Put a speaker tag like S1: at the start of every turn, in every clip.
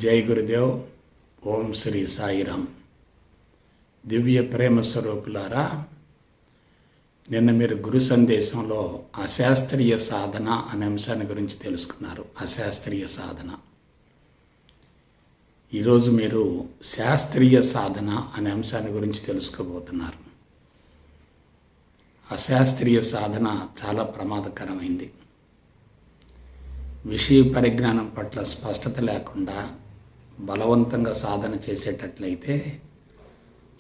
S1: జై గురుదేవ్. ఓం శ్రీ సాయిరామ్. దివ్య ప్రేమ స్వరూపులారా, నిన్న మీరు గురు సందేశంలో అశాస్త్రీయ సాధన అనే అంశాన్ని గురించి తెలుసుకున్నారు. అశాస్త్రీయ సాధన. ఈరోజు మీరు శాస్త్రీయ సాధన అనే అంశాన్ని గురించి తెలుసుకోబోతున్నారు. అశాస్త్రీయ సాధన చాలా ప్రమాదకరమైంది. విషయ పరిజ్ఞానం పట్ల స్పష్టత లేకుండా బలవంతంగా సాధన చేసేటట్లయితే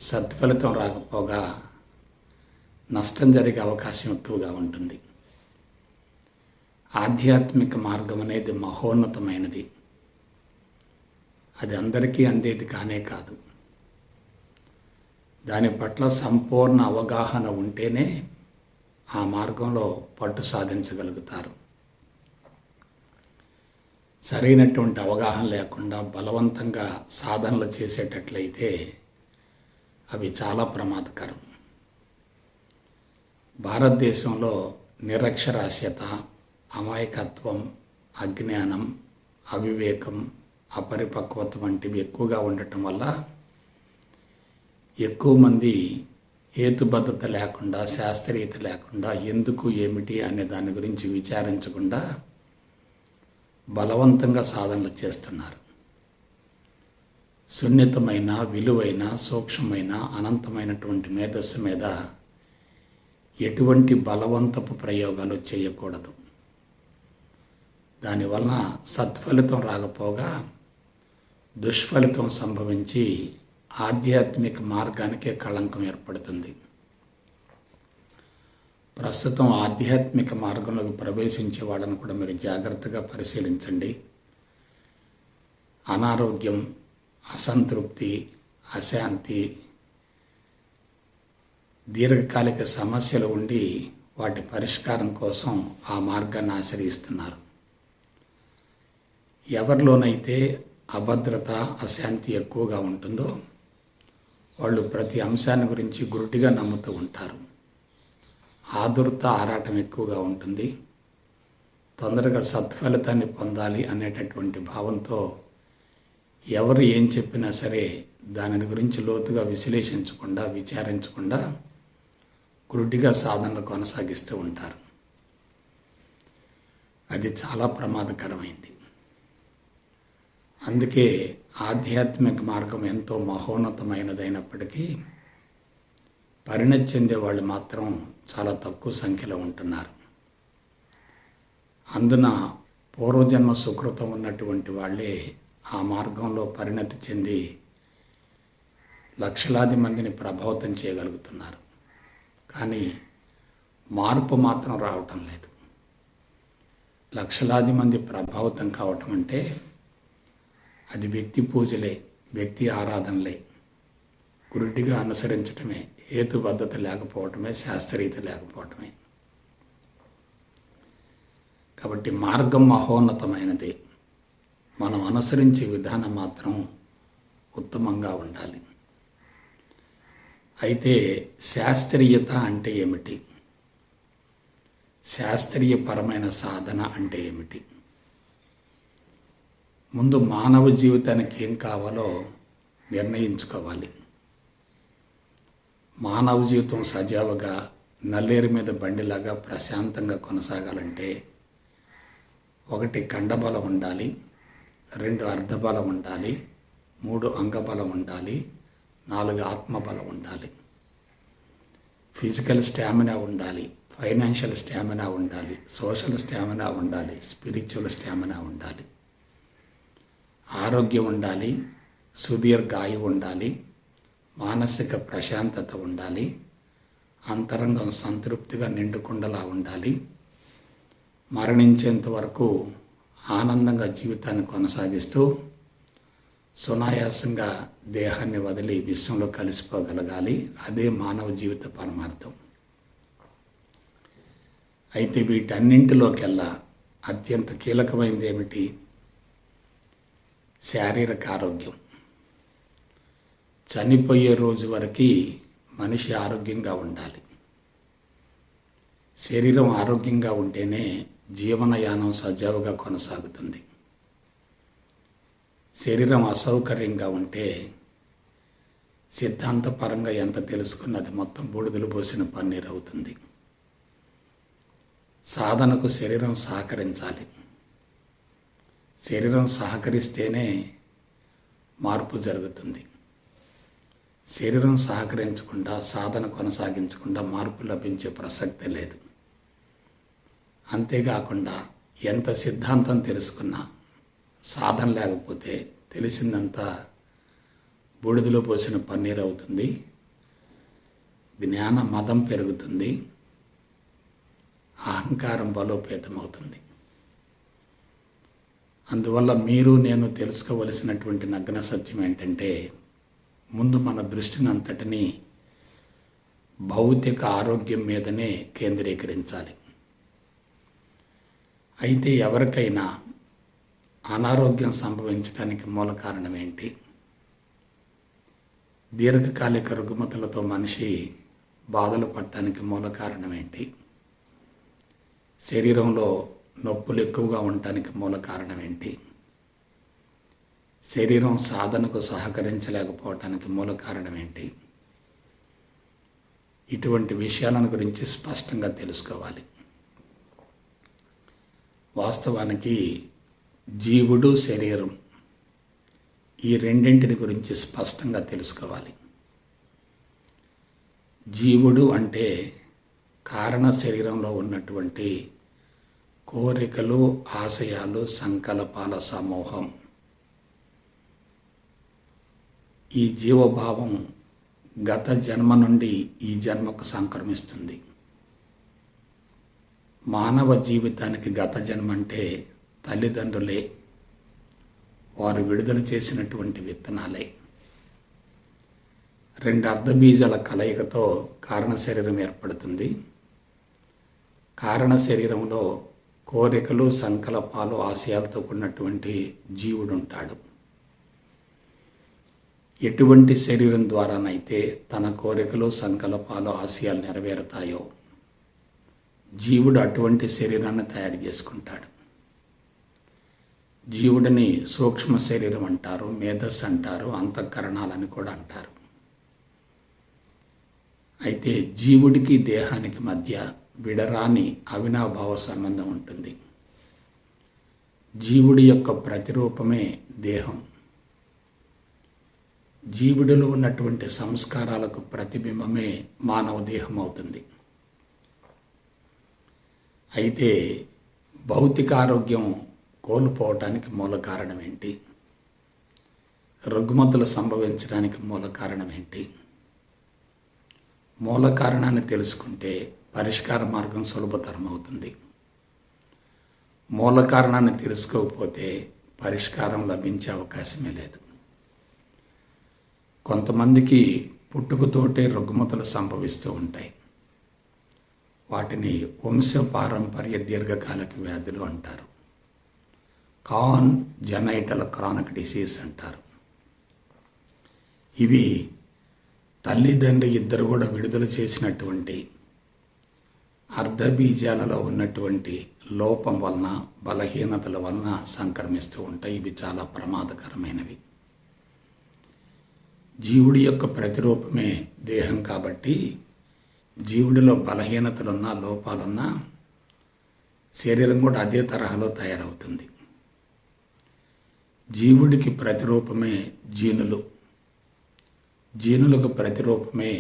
S1: సత్ఫలితం రాకపోగా నష్టం జరిగే అవకాశం ఎక్కువగా ఉంటుంది. ఆధ్యాత్మిక మార్గం అనేది మహోన్నతమైనది. అది అందరికీ అందేది కానే కాదు. దాని పట్ల సంపూర్ణ అవగాహన ఉంటేనే ఆ మార్గంలో పట్టు సాధించగలుగుతారు. సరైనటువంటి అవగాహన లేకుండా బలవంతంగా సాధనలు చేసేటట్లయితే అవి చాలా ప్రమాదకరం. భారతదేశంలో నిరక్షరాస్యత, అమాయకత్వం, అజ్ఞానం, అవివేకం, అపరిపక్వత వంటివి ఎక్కువగా ఉండటం వల్ల ఎక్కువ మంది హేతుబద్ధత లేకుండా, శాస్త్రీయత లేకుండా ఎందుకు ఏమిటి అనే దాని గురించి విచారించకుండా బలవంతంగా సాధనలు చేస్తున్నారు. సున్నితమైన, విలువైన, సూక్ష్మమైన, అనంతమైనటువంటి మేధస్సు మీద ఎటువంటి బలవంతపు ప్రయోగాలు చేయకూడదు. దానివలన సత్ఫలితం రాకపోగా దుష్ఫలితం సంభవించి ఆధ్యాత్మిక మార్గానికే కళంకం ఏర్పడుతుంది. ప్రస్తుతం ఆధ్యాత్మిక మార్గంలోకి ప్రవేశించే వాళ్ళని కూడా మీరు జాగ్రత్తగా పరిశీలించండి. అనారోగ్యం, అసంతృప్తి, అశాంతి, దీర్ఘకాలిక సమస్యలు ఉండి వాటి పరిష్కారం కోసం ఆ మార్గాన్ని ఆశ్రయిస్తున్నారు. ఎవరిలోనైతే అభద్రత, అశాంతి ఎక్కువగా ఉంటుందో వాళ్ళు ప్రతి అంశాన్ని గురించి గురుటిగా నమ్ముతూ ఉంటారు. ఆదుర్త, ఆరాటం ఎక్కువగా ఉంటుంది. తొందరగా సత్ఫలితాన్ని పొందాలి అనేటటువంటి భావంతో ఎవరు ఏం చెప్పినా సరే దానిని గురించి లోతుగా విశ్లేషించకుండా, విచారించకుండా గురుటిగా సాధనలు కొనసాగిస్తూ ఉంటారు. అది చాలా ప్రమాదకరమైంది. అందుకే ఆధ్యాత్మిక మార్గం ఎంతో మహోన్నతమైనదైనప్పటికీ పరిణతి చెందే వాళ్ళు మాత్రం చాలా తక్కువ సంఖ్యలో ఉంటున్నారు. అందున పూర్వజన్మ సుకృతం ఉన్నటువంటి వాళ్ళే ఆ మార్గంలో పరిణతి చెంది లక్షలాది మందిని ప్రభావితం చేయగలుగుతున్నారు. కానీ మార్పు మాత్రం రావటం లేదు. లక్షలాది మంది ప్రభావితం కావటం అంటే అది వ్యక్తి పూజలే, వ్యక్తి ఆరాధనలే, గురుడిగా అనుసరించటమే, హేతుబద్ధత లేకపోవటమే, శాస్త్రీయత లేకపోవటమే. కాబట్టి మార్గం మహోన్నతమైనది. మనం అనుసరించే విధానం మాత్రం ఉత్తమంగా ఉండాలి. అయితే శాస్త్రీయత అంటే ఏమిటి? శాస్త్రీయపరమైన సాధన అంటే ఏమిటి? ముందు మానవ జీవితానికి ఏం కావాలో నిర్ణయించుకోవాలి. మానవ జీవితం సజావుగా నల్లేరు మీద బండిలాగా ప్రశాంతంగా కొనసాగాలంటే 1 కండబలం ఉండాలి, 2 అర్ధబలం ఉండాలి, 3 అంగబలం ఉండాలి, 4 ఆత్మబలం ఉండాలి. ఫిజికల్ స్టామినా ఉండాలి, ఫైనాన్షియల్ స్టామినా ఉండాలి, సోషల్ స్టామినా ఉండాలి, స్పిరిచువల్ స్టామినా ఉండాలి. ఆరోగ్యం ఉండాలి, సుదీర్ఘాయువు ఉండాలి, మానసిక ప్రశాంతత ఉండాలి, అంతరంగం సంతృప్తిగా నిండుకుండలా ఉండాలి. మరణించేంత వరకు ఆనందంగా జీవితాన్ని కొనసాగిస్తూ సునాయాసంగా దేహాన్ని వదిలి విశ్వంలో కలిసిపోగలగాలి. అదే మానవ జీవిత పరమార్థం. అయితే వీటన్నింటిలోకెల్లా అత్యంత కీలకమైనది ఏమిటి? శారీరక ఆరోగ్యం. చనిపోయే రోజు వరకు మనిషి ఆరోగ్యంగా ఉండాలి. శరీరం ఆరోగ్యంగా ఉంటేనే జీవనయానం సజావుగా కొనసాగుతుంది. శరీరం అసౌకర్యంగా ఉంటే సిద్ధాంతపరంగా ఎంత తెలుసుకున్నది మొత్తం బూడిదలు పోసిన పన్నీరు అవుతుంది. సాధనకు శరీరం సహకరించాలి. శరీరం సహకరిస్తేనే మార్పు జరుగుతుంది. శరీరం సహకరించకుండా సాధన కొనసాగించకుండా మార్పు లభించే ప్రసక్తి లేదు. అంతేకాకుండా ఎంత సిద్ధాంతం తెలుసుకున్నా సాధన లేకపోతే తెలిసిందంతా బూడిదలో పోసిన పన్నీరు అవుతుంది. జ్ఞాన మదం పెరుగుతుంది. అహంకారం బలోపేతమవుతుంది. అందువల్ల మీరు నేను తెలుసుకోవలసినటువంటి నగ్న సత్యం ఏంటంటే, ముందు మన దృష్టిని అంతటినీ భౌతిక ఆరోగ్యం మీదనే కేంద్రీకరించాలి. అయితే ఎవరికైనా అనారోగ్యం సంభవించడానికి మూల కారణం ఏంటి? దీర్ఘకాలిక రుగ్మతలతో మనిషి బాధలు పడటానికి మూల కారణం ఏంటి? శరీరంలో నొప్పులు ఎక్కువగా ఉండటానికి మూల కారణం ఏంటి? శరీరం సాధనకు సహకరించలేకపోవటానికి మూల కారణం ఏంటి? ఇటువంటి విషయాలను గురించి స్పష్టంగా తెలుసుకోవాలి. వాస్తవానికి జీవుడు, శరీరం ఈ రెండింటిని గురించి స్పష్టంగా తెలుసుకోవాలి. జీవుడు అంటే కారణ శరీరంలో ఉన్నటువంటి కోరికలు, ఆశయాలు, సంకల్పాల సమూహం. ఈ జీవభావం గత జన్మ నుండి ఈ జన్మకు సంక్రమిస్తుంది. మానవ జీవితానికి గత జన్మ అంటే తల్లిదండ్రులే, వారు విడుదల చేసినటువంటి విత్తనాలే. 2 అర్ధబీజాల కలయికతో కారణ శరీరం ఏర్పడుతుంది. కారణ శరీరంలో కోరికలు, సంకల్పాలు, ఆశయాలతో కూడినటువంటి జీవుడు ఉంటాడు. ఎటువంటి శరీరం ద్వారానైతే తన కోరికలు, సంకల్పాలు, ఆశయాలు నెరవేరుతాయో జీవుడు అటువంటి శరీరాన్ని తయారు చేసుకుంటాడు. జీవుడిని సూక్ష్మ శరీరం అంటారు, మేధస్సు అంటారు, అంతఃకరణాలని కూడా అంటారు. అయితే జీవుడికి దేహానికి మధ్య విడరాని అవినాభావ సంబంధం ఉంటుంది. జీవుడి యొక్క ప్రతిరూపమే దేహం. జీవుడిలో ఉన్నటువంటి సంస్కారాలకు ప్రతిబింబమే మానవ దేహం అవుతుంది. అయితే భౌతిక ఆరోగ్యం కోల్పోవటానికి మూల కారణం ఏంటి? రుగ్మతలు సంభవించడానికి మూల కారణం ఏంటి? మూల కారణాన్ని తెలుసుకుంటే పరిష్కార మార్గం సులభతరం అవుతుంది. మూల కారణాన్ని తెలుసుకోకపోతే పరిష్కారం లభించే అవకాశమే లేదు. కొంతమందికి పుట్టుకతోటే రుగ్మతలు సంభవిస్తూ ఉంటాయి. వాటిని వంశపారంపర్య దీర్ఘకాలిక వ్యాధులు అంటారు. కాన్జెనైటల్ క్రానిక్ డిసీజ్ అంటారు. ఇవి తల్లిదండ్రి ఇద్దరు కూడా విడుదల చేసినటువంటి అర్ధబీజాలలో ఉన్నటువంటి లోపం వలన, బలహీనతల వలన సంక్రమిస్తూ ఉంటాయి. ఇవి చాలా ప్రమాదకరమైనవి. జీవుడి యొక్క ప్రతిరూపమే దేహం కాబట్టి జీవుడిలో బలహీనతలున్నా, లోపాలున్నా శరీరం కూడా అదే తరహాలో తయారవుతుంది. జీవుడికి ప్రతిరూపమే జీనులు, జీనులకు ప్రతిరూపమే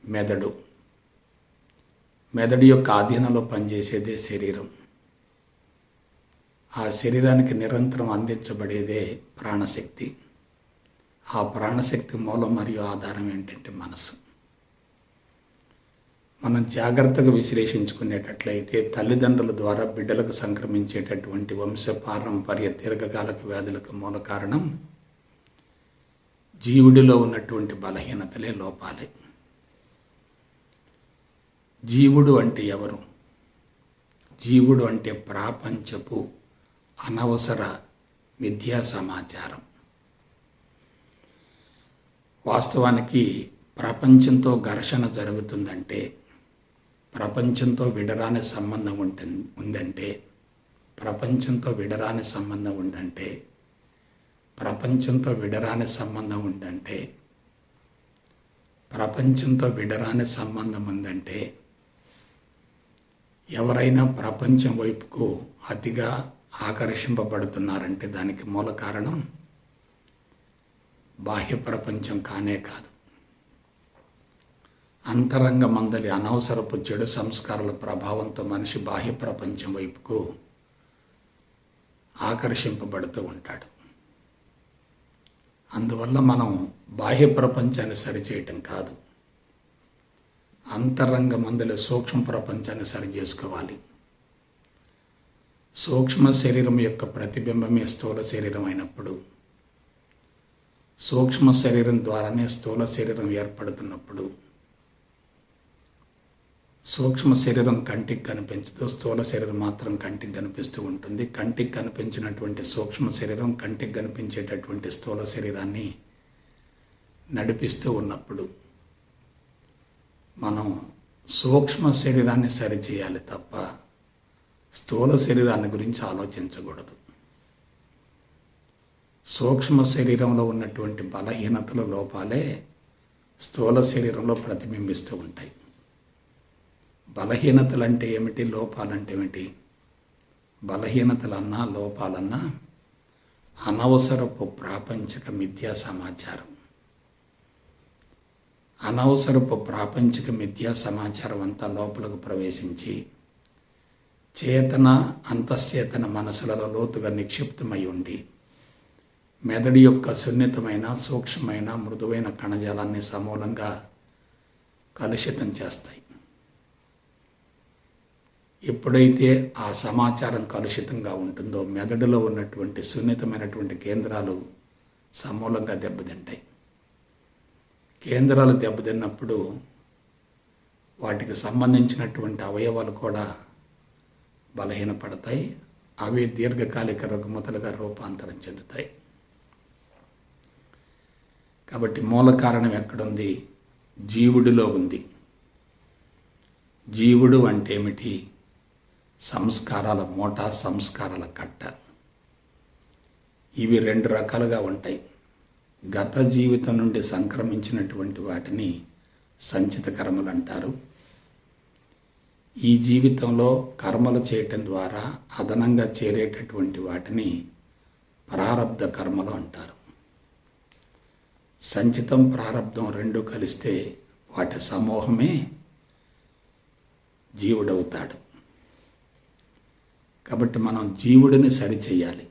S1: మెదడు. మెదడు యొక్క ఆధీనంలో పనిచేసేదే శరీరం. ఆ శరీరానికి నిరంతరం అందించబడేదే ప్రాణశక్తి. ఆ ప్రాణశక్తి మూలం మరియు ఆధారం ఏంటంటే మనసు. మనం జాగ్రత్తగా విశ్లేషించుకునేటట్లయితే తల్లిదండ్రుల ద్వారా బిడ్డలకు సంక్రమించేటటువంటి వంశపారంపర్య దీర్ఘకాలిక వ్యాధులకు మూల కారణం జీవుడిలో ఉన్నటువంటి బలహీనతలే, లోపాలే. జీవుడు అంటే ఎవరు? జీవుడు అంటే ప్రాపంచపు అనవసర మిథ్యా సమాచారం. వాస్తవానికి ప్రపంచంతో ఘర్షణ జరుగుతుందంటే, ప్రపంచంతో విడరాని సంబంధం ఉందంటే, ప్రపంచంతో విడరాని సంబంధం ఉందంటే ప్రపంచంతో విడరాని సంబంధం ఉందంటే, ప్రపంచంతో విడరాని సంబంధం ఉందంటే ఎవరైనా ప్రపంచం వైపుకు అతిగా ఆకర్షింపబడుతున్నారంటే దానికి మూల కారణం బాహ్య ప్రపంచం కానే కాదు. అంతరంగ మందలి అనవసరపు చెడు సంస్కారాల ప్రభావంతో మనిషి బాహ్య ప్రపంచం వైపుకు ఆకర్షింపబడుతూ ఉంటాడు. అందువల్ల మనం బాహ్య ప్రపంచాన్ని సరిచేయటం కాదు, అంతరంగ మందలి సూక్ష్మ ప్రపంచాన్ని సరి చేసుకోవాలి. సూక్ష్మ శరీరం యొక్క ప్రతిబింబమే స్థూల శరీరం అయినప్పుడు, సూక్ష్మ శరీరం ద్వారానే స్థూల శరీరం ఏర్పడుతున్నప్పుడు, సూక్ష్మ శరీరం కంటికి కనిపించదు, స్థూల శరీరం మాత్రం కంటికి కనిపిస్తూ ఉంటుంది. కంటికి కనిపించినటువంటి సూక్ష్మ శరీరం కంటికి కనిపించేటటువంటి స్థూల శరీరాన్ని నడిపిస్తూ ఉన్నప్పుడు మనం సూక్ష్మ శరీరాన్ని సరిచేయాలి తప్ప స్థూల శరీరాన్ని గురించి ఆలోచించకూడదు. సూక్ష్మ శరీరంలో ఉన్నటువంటి బలహీనతల లోపాలే స్థూల శరీరంలో ప్రతిబింబిస్తూ ఉంటాయి. బలహీనతలు అంటే ఏమిటి, లోపాలంటే ఏమిటి? బలహీనతలన్నా లోపాలన్నా అనవసరపు ప్రాపంచిక మిథ్యా సమాచారం. అనవసరపు ప్రాపంచిక మిథ్యా సమాచారం అంతా లోపలకు ప్రవేశించి చేతన అంతశ్చేతన మనసులలో లోతుగా నిక్షిప్తమై ఉండి మెదడు యొక్క సున్నితమైన సూక్ష్మమైన మృదువైన కణజాలాన్ని సమూలంగా కలుషితం చేస్తాయి. ఎప్పుడైతే ఆ సమాచారం కలుషితంగా ఉంటుందో మెదడులో ఉన్నటువంటి సున్నితమైనటువంటి కేంద్రాలు సమూలంగా దెబ్బతింటాయి. కేంద్రాలు దెబ్బతిన్నప్పుడు వాటికి సంబంధించినటువంటి అవయవాలు కూడా బలహీనపడతాయి. అవి దీర్ఘకాలిక రుగ్మతలుగా రూపాంతరం చెందుతాయి. కాబట్టి మూల కారణం ఎక్కడుంది? జీవుడిలో ఉంది. జీవుడు అంటే ఏమిటి? సంస్కారాల మూట, సంస్కారాల కట్ట. ఇవి రెండు రకాలుగా ఉంటాయి. గత జీవితం నుండి సంక్రమించినటువంటి వాటిని సంచిత కర్మలు అంటారు. ఈ జీవితంలో కర్మలు చేయటం ద్వారా అదనంగా చేరేటటువంటి వాటిని ప్రారబ్ధ కర్మలు అంటారు. సంచితం ప్రారబ్ధం రెండు కలిస్తే వాటి సమూహమే జీవుడవుతాడు. కాబట్టి మనం జీవుడిని సరిచేయాలి.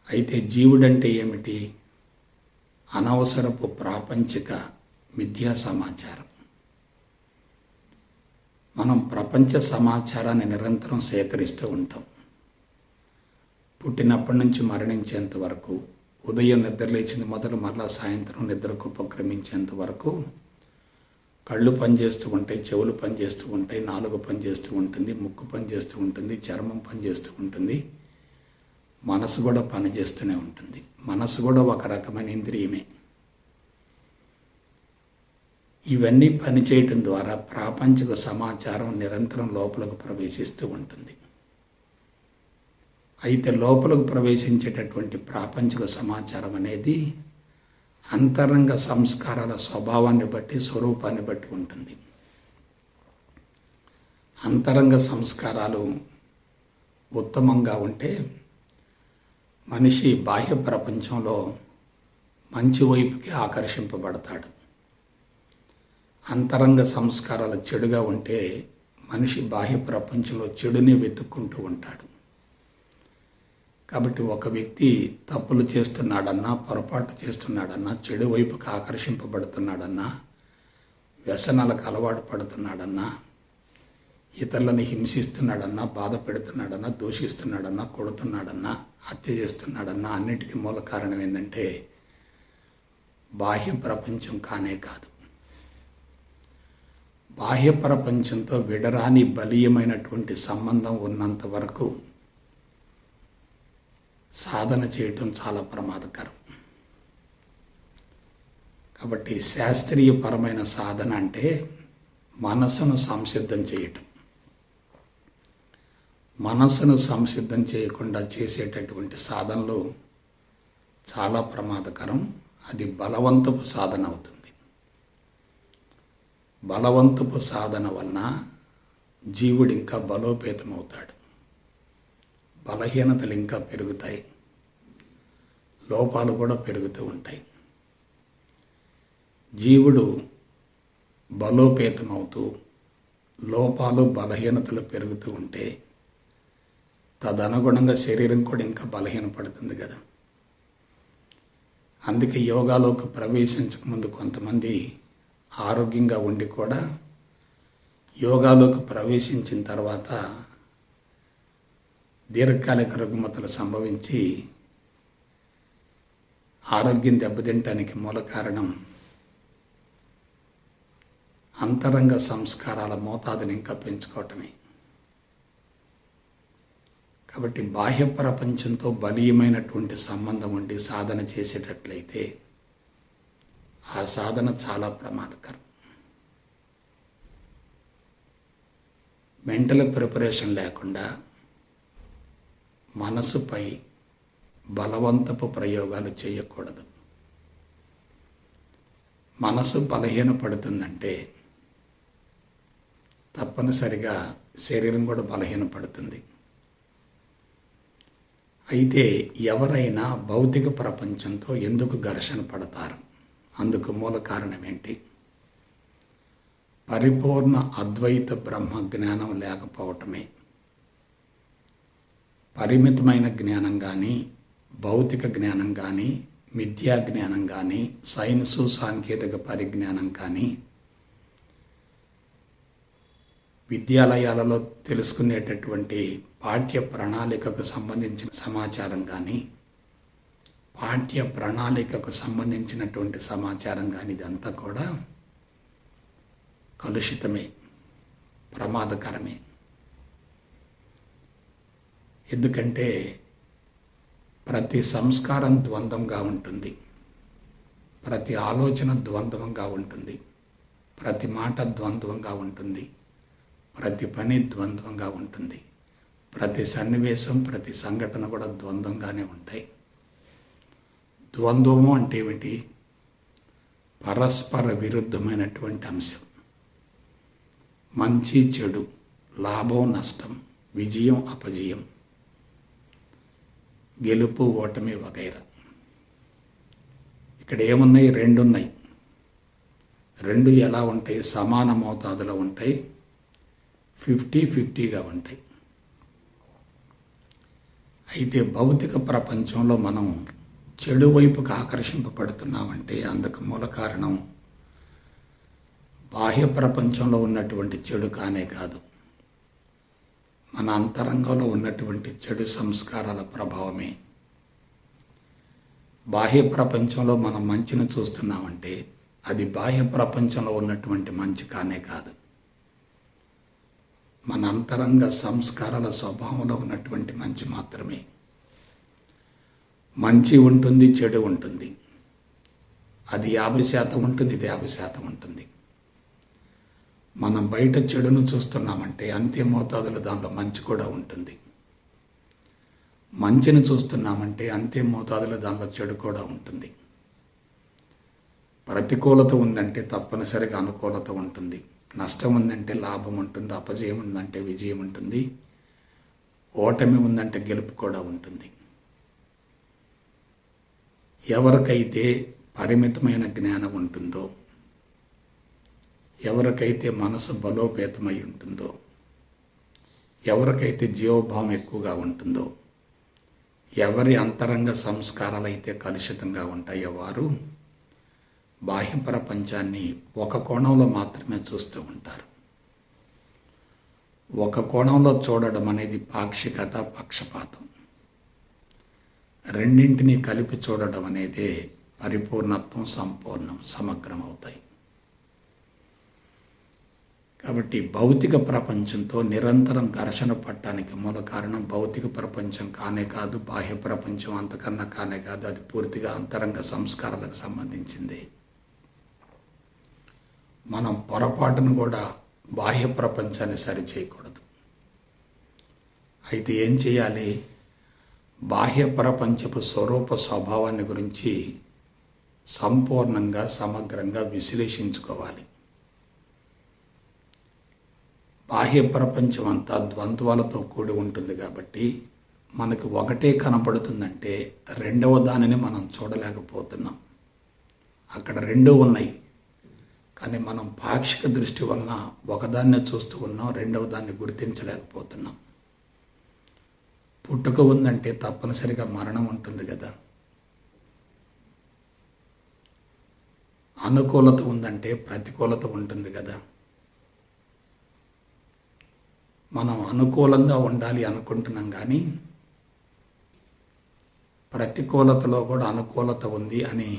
S1: అయితే జీవుడంటే ఏమిటి? అనవసరపు ప్రాపంచిక మిథ్యా సమాచారం. మనం ప్రపంచ సమాచారాన్ని నిరంతరం సేకరిస్తూ ఉంటాం. పుట్టినప్పటి నుంచి మరణించేంత వరకు, ఉదయం నిద్రలేచింది మొదలు మరలా సాయంత్రం నిద్రకు ఉపక్రమించేంత వరకు కళ్ళు పనిచేస్తూ ఉంటాయి, చెవులు పనిచేస్తూ ఉంటాయి, నాలుగు పనిచేస్తూ ఉంటుంది, ముక్కు పనిచేస్తూ ఉంటుంది, చర్మం పనిచేస్తూ ఉంటుంది, మనసు కూడా పనిచేస్తూనే ఉంటుంది. మనసు కూడా ఒక రకమైన ఇంద్రియమే. ఇవన్నీ పనిచేయటం ద్వారా ప్రాపంచిక సమాచారం నిరంతరం లోపలకు ప్రవేశిస్తూ ఉంటుంది. అయితే లోపలకు ప్రవేశించేటటువంటి ప్రాపంచిక సమాచారం అనేది అంతరంగ సంస్కారాల స్వభావాన్ని బట్టి, స్వరూపాన్ని బట్టి ఉంటుంది. అంతరంగ సంస్కారాలు ఉత్తమంగా ఉంటే మనిషి బాహ్య ప్రపంచంలో మంచి వైపుకి ఆకర్షింపబడతాడు. అంతరంగ సంస్కారాలు చెడుగా ఉంటే మనిషి బాహ్య ప్రపంచంలో చెడుని వెతుక్కుంటూ ఉంటాడు. కాబట్టి ఒక వ్యక్తి తప్పులు చేస్తున్నాడన్నా, పొరపాటు చేస్తున్నాడన్నా, చెడు వైపుకి ఆకర్షింపబడుతున్నాడన్నా, వ్యసనాలకు అలవాటు పడుతున్నాడన్నా, ఇతరులను హింసిస్తున్నాడన్నా, బాధ పెడుతున్నాడన్నా, దూషిస్తున్నాడన్నా, కొడుతున్నాడన్నా, హత్య చేస్తున్నాడన్నా, అన్నిటికీ మూల కారణం ఏంటంటే బాహ్య ప్రపంచం కానే కాదు. బాహ్య ప్రపంచంతో విడరాని బలీయమైనటువంటి సంబంధం ఉన్నంత వరకు సాధన చేయటం చాలా ప్రమాదకరం. కాబట్టి శాస్త్రీయపరమైన సాధన అంటే మనస్సును సంసిద్ధం చేయటం. మనస్సును సంసిద్ధం చేయకుండా చేసేటటువంటి సాధనలు చాలా ప్రమాదకరం. అది బలవంతపు సాధన అవుతుంది. బలవంతపు సాధన వలన జీవుడు ఇంకా బలోపేతమవుతాడు. బలహీనతలు ఇంకా పెరుగుతాయి, లోపాలు కూడా పెరుగుతూ ఉంటాయి. జీవుడు బలోపేతమవుతూ లోపాలు బలహీనతలు పెరుగుతూ ఉంటే తదనుగుణంగా శరీరం కూడా ఇంకా బలహీనపడుతుంది కదా. అందుకే యోగాలోకి ప్రవేశించకముందు కొంతమంది ఆరోగ్యంగా ఉండి కూడా యోగాలోకి ప్రవేశించిన తర్వాత దీర్ఘకాలిక రుగ్మతలు సంభవించి ఆరోగ్యం దెబ్బతింటానికి మూల కారణం అంతరంగ సంస్కారాల మోతాదుని ఇంకా పెంచుకోవటమే. కాబట్టి బాహ్య ప్రపంచంతో బలీయమైనటువంటి సంబంధం ఉండి సాధన చేసేటట్లయితే ఆ సాధన చాలా ప్రమాదకరం. మెంటల్ ప్రిపరేషన్ లేకుండా మనసుపై బలవంతపు ప్రయోగాలు చేయకూడదు. మనసు బలహీనపడుతుందంటే తప్పనిసరిగా శరీరం కూడా బలహీనపడుతుంది. అయితే ఎవరైనా భౌతిక ప్రపంచంతో ఎందుకు ఘర్షణ పడతారు? అందుకు మూల కారణం ఏంటి? పరిపూర్ణ అద్వైత బ్రహ్మ జ్ఞానం లేకపోవటమే. పరిమితమైన జ్ఞానం కానీ, భౌతిక జ్ఞానం కానీ, మిథ్యా జ్ఞానం కానీ, సైన్సు సాంకేతిక పరిజ్ఞానం కానీ, విద్యాలయాలలో తెలుసుకునేటటువంటి పాఠ్య ప్రణాళికకు సంబంధించిన సమాచారం కానీ, పాఠ్య ప్రణాళికకు సంబంధించినటువంటి సమాచారం కానీ ఇదంతా కూడా కలుషితమే, ప్రమాదకరమే. ఎందుకంటే ప్రతి సంస్కారం ద్వంద్వంగా ఉంటుంది, ప్రతి ఆలోచన ద్వంద్వంగా ఉంటుంది, ప్రతి మాట ద్వంద్వంగా ఉంటుంది, ప్రతి పని ద్వంద్వంగా ఉంటుంది, ప్రతి సన్నివేశం ప్రతి సంఘటన కూడా ద్వంద్వంగానే ఉంటాయి. ద్వంద్వము అంటే ఏమిటి? పరస్పర విరుద్ధమైనటువంటి అంశం. మంచి చెడు, లాభం నష్టం, విజయం అపజయం, గెలుపు ఓటమి వగైరా. ఇక్కడ ఏమున్నాయి? రెండు ఉన్నాయి. రెండు ఎలా ఉంటాయి? సమాన మోతాదులో ఉంటాయి, 50-50గా ఉంటాయి. అయితే భౌతిక ప్రపంచంలో మనం చెడు వైపుకు ఆకర్షింపబడుతున్నామంటే అందుకు మూల కారణం బాహ్య ప్రపంచంలో ఉన్నటువంటి చెడు కానే కాదు, మన అంతరంగంలో ఉన్నటువంటి చెడు సంస్కారాల ప్రభావమే. బాహ్య ప్రపంచంలో మనం మంచిని చూస్తున్నామంటే అది బాహ్య ప్రపంచంలో ఉన్నటువంటి మంచి కానే కాదు, మన అంతరంగ సంస్కారాల స్వభావంలో ఉన్నటువంటి మంచి మాత్రమే. మంచి ఉంటుంది, చెడు ఉంటుంది. అది 50% ఉంటుంది, ఇది 50% ఉంటుంది. మనం బయట చెడును చూస్తున్నామంటే అంతే మోతాదులో దానిలో మంచి కూడా ఉంటుంది. మంచిని చూస్తున్నామంటే అంతే మోతాదులో దానిలో చెడు కూడా ఉంటుంది. ప్రతికూలత ఉందంటే తప్పనిసరిగా అనుకూలత ఉంటుంది. నష్టం ఉందంటే లాభం ఉంటుంది, అపజయం ఉందంటే విజయం ఉంటుంది, ఓటమి ఉందంటే గెలుపు కూడా ఉంటుంది. ఎవరికైతే పరిమితమైన జ్ఞానం ఉంటుందో, ఎవరికైతే మనసు బలోపేతమై ఉంటుందో, ఎవరికైతే జీవభావం ఎక్కువగా ఉంటుందో, ఎవరి అంతరంగ సంస్కారాలు అయితే కలుషితంగా ఉంటాయో వారు బాహ్య ప్రపంచాన్ని ఒక కోణంలో మాత్రమే చూస్తూ ఉంటారు. ఒక కోణంలో చూడడం అనేది పాక్షికత, పక్షపాతం. రెండింటినీ కలిపి చూడడం అనేది పరిపూర్ణత్వం, సంపూర్ణం, సమగ్రం అవుతాయి. కాబట్టి భౌతిక ప్రపంచంతో నిరంతరం ఘర్షణ పడటానికి మూల కారణం భౌతిక ప్రపంచం కానే కాదు, బాహ్య ప్రపంచం అంతకన్నా కానే కాదు. అది పూర్తిగా అంతరంగ సంస్కారాలకు సంబంధించింది. మనం పొరపాటును కూడా బాహ్య ప్రపంచాన్ని సరిచేయకూడదు. అయితే ఏం చేయాలి? బాహ్య ప్రపంచపు స్వరూప స్వభావాన్ని గురించి సంపూర్ణంగా సమగ్రంగా విశ్లేషించుకోవాలి. బాహ్య ప్రపంచం అంతా ద్వంద్వాలతో కూడి ఉంటుంది కాబట్టి మనకు ఒకటే కనపడుతుందంటే రెండవ దానిని మనం చూడలేకపోతున్నాం. అక్కడ రెండు ఉన్నాయి, కానీ మనం పాక్షిక దృష్టి వలన ఒకదాన్నే చూస్తూ ఉన్నాం, రెండవ దాన్ని గుర్తించలేకపోతున్నాం. పుట్టుక ఉందంటే తప్పనిసరిగా మరణం ఉంటుంది కదా. అనుకూలత ఉందంటే ప్రతికూలత ఉంటుంది కదా. మనం అనుకూలంగా ఉండాలి అనుకుంటున్నాం, కానీ ప్రతికూలతలో కూడా అనుకూలత ఉంది అని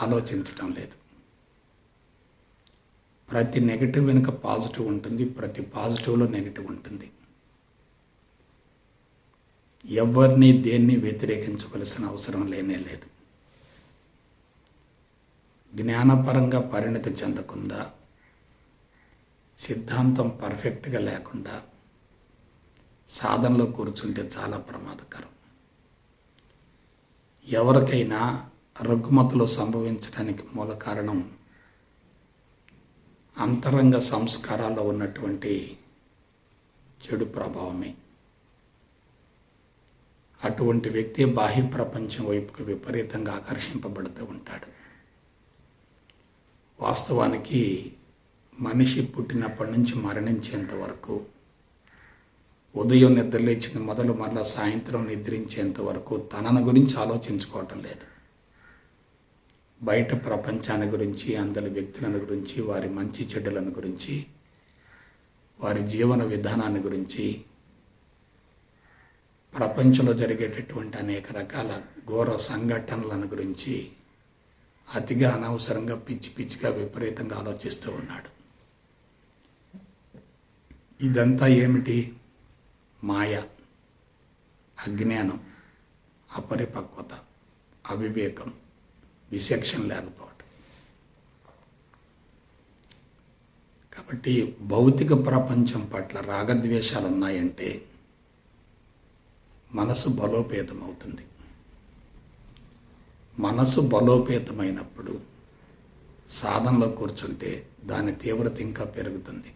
S1: ఆలోచించటం లేదు. ప్రతి నెగిటివ్ వెనుక పాజిటివ్ ఉంటుంది, ప్రతి పాజిటివ్లో నెగిటివ్ ఉంటుంది. ఎవరిని దేన్ని వ్యతిరేకించవలసిన అవసరం లేనే లేదు. జ్ఞానపరంగా పరిణతి చెందకుండా, సిద్ధాంతం పర్ఫెక్ట్గా లేకుండా సాధనలో కూర్చుంటే చాలా ప్రమాదకరం. ఎవరికైనా రుగ్మతలు సంభవించడానికి మూల కారణం అంతరంగ సంస్కారాల్లో ఉన్నటువంటి చెడు ప్రభావమే. అటువంటి వ్యక్తి బాహ్య ప్రపంచం వైపుకు విపరీతంగా ఆకర్షింపబడుతూ ఉంటాడు. వాస్తవానికి మనిషి పుట్టినప్పటి నుంచి మరణించేంత వరకు, ఉదయం నిద్రలేచిన మొదలు మళ్ళా సాయంత్రం నిద్రించేంత వరకు తనను గురించి ఆలోచించుకోవటం లేదు. బయట ప్రపంచాన్ని గురించి, అందరి వ్యక్తులను గురించి, వారి మంచి చెడ్డలను గురించి, వారి జీవన విధానాన్ని గురించి, ప్రపంచంలో జరిగేటటువంటి అనేక రకాల ఘోర సంఘటనలను గురించి అతిగా అనవసరంగా పిచ్చిగా విపరీతంగా ఆలోచిస్తూ ఉన్నాడు. ఇదంతా ఏమిటి? మాయ, అజ్ఞానం, అపరిపక్వత, అవివేకం, విచక్షణ లేకపోవటం. కాబట్టి భౌతిక ప్రపంచం పట్ల రాగద్వేషాలు ఉన్నాయంటే మనసు బలోపేతమవుతుంది. మనసు బలోపేతమైనప్పుడు సాధనలో కూర్చుంటే దాని తీవ్రత ఇంకా పెరుగుతుంది.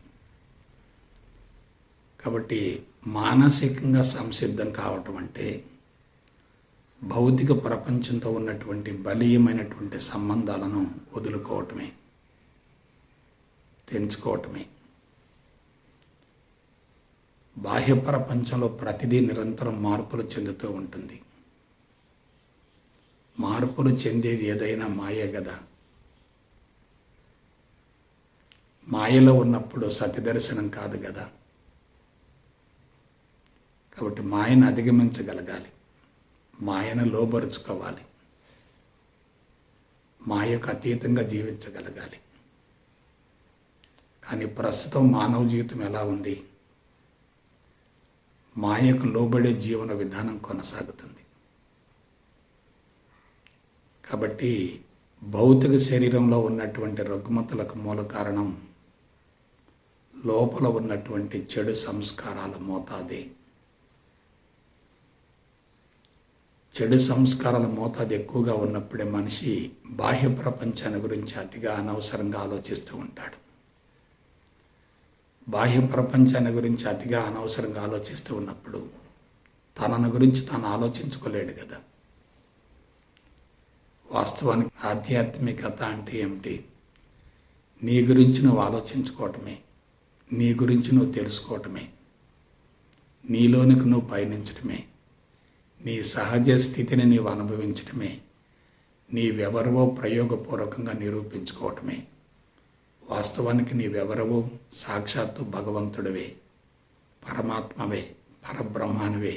S1: కాబట్టి మానసికంగా సంసిద్ధం కావటం అంటే భౌతిక ప్రపంచంతో ఉన్నటువంటి బలీయమైనటువంటి సంబంధాలను వదులుకోవటమే, తెంచుకోవటమే. బాహ్య ప్రపంచంలో ప్రతిదీ నిరంతరం మార్పులు చెందుతూ ఉంటుంది. మార్పులు చెందేది ఏదైనా మాయే కదా. మాయలో ఉన్నప్పుడు సత్యదర్శనం కాదు కదా. కాబట్టి మాయను అధిగమించగలగాలి, మాయను లోబరుచుకోవాలి, మాయకు అతీతంగా జీవించగలగాలి. కానీ ప్రస్తుతం మానవ జీవితం ఎలా ఉంది? మాయకు లోబడే జీవన విధానం కొనసాగుతుంది. కాబట్టి భౌతిక శరీరంలో ఉన్నటువంటి రుగ్మతలకు మూల కారణం లోపల ఉన్నటువంటి చెడు సంస్కారాల మోతాదే. చెడు సంస్కారాల మోతాదు ఎక్కువగా ఉన్నప్పుడే మనిషి బాహ్య ప్రపంచాన్ని గురించి అతిగా అనవసరంగా ఆలోచిస్తూ ఉంటాడు. బాహ్య ప్రపంచాన్ని గురించి అతిగా అనవసరంగా ఆలోచిస్తూ ఉన్నప్పుడు తనను గురించి తాను ఆలోచించుకోలేడు కదా. వాస్తవానికి ఆధ్యాత్మికత అంటే ఏమిటి? నీ గురించి నువ్వు ఆలోచించుకోవటమే, నీ గురించి నువ్వు తెలుసుకోవటమే, నీలోనికి నువ్వు పయనించటమే, నీ సహజ స్థితిని నీవు అనుభవించటమే, నీవెవరవో ప్రయోగపూర్వకంగా నిరూపించుకోవటమే. వాస్తవానికి నీవెవరవో సాక్షాత్తు భగవంతుడివే, పరమాత్మవే, పరబ్రహ్మానివే.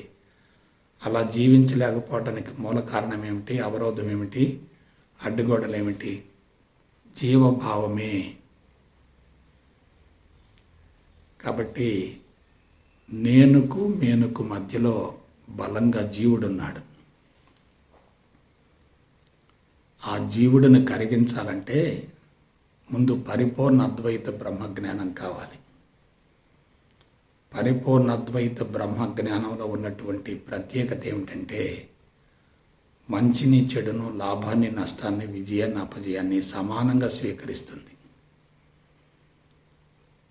S1: అలా జీవించలేకపోవటానికి మూల కారణం ఏమిటి? అవరోధం ఏమిటి? అడ్డుగోడలు ఏమిటి? జీవభావమే. కాబట్టి నేనుకు మేనుకు మధ్యలో బలంగా జీవుడున్నాడు. ఆ జీవుడిని కరిగించాలంటే ముందు పరిపూర్ణ అద్వైత బ్రహ్మజ్ఞానం కావాలి. పరిపూర్ణ అద్వైత బ్రహ్మ జ్ఞానంలో ఉన్నటువంటి ప్రత్యేకత ఏమిటంటే మంచిని చెడును, లాభాన్ని నష్టాన్ని, విజయాన్ని అపజయాన్ని సమానంగా స్వీకరిస్తుంది.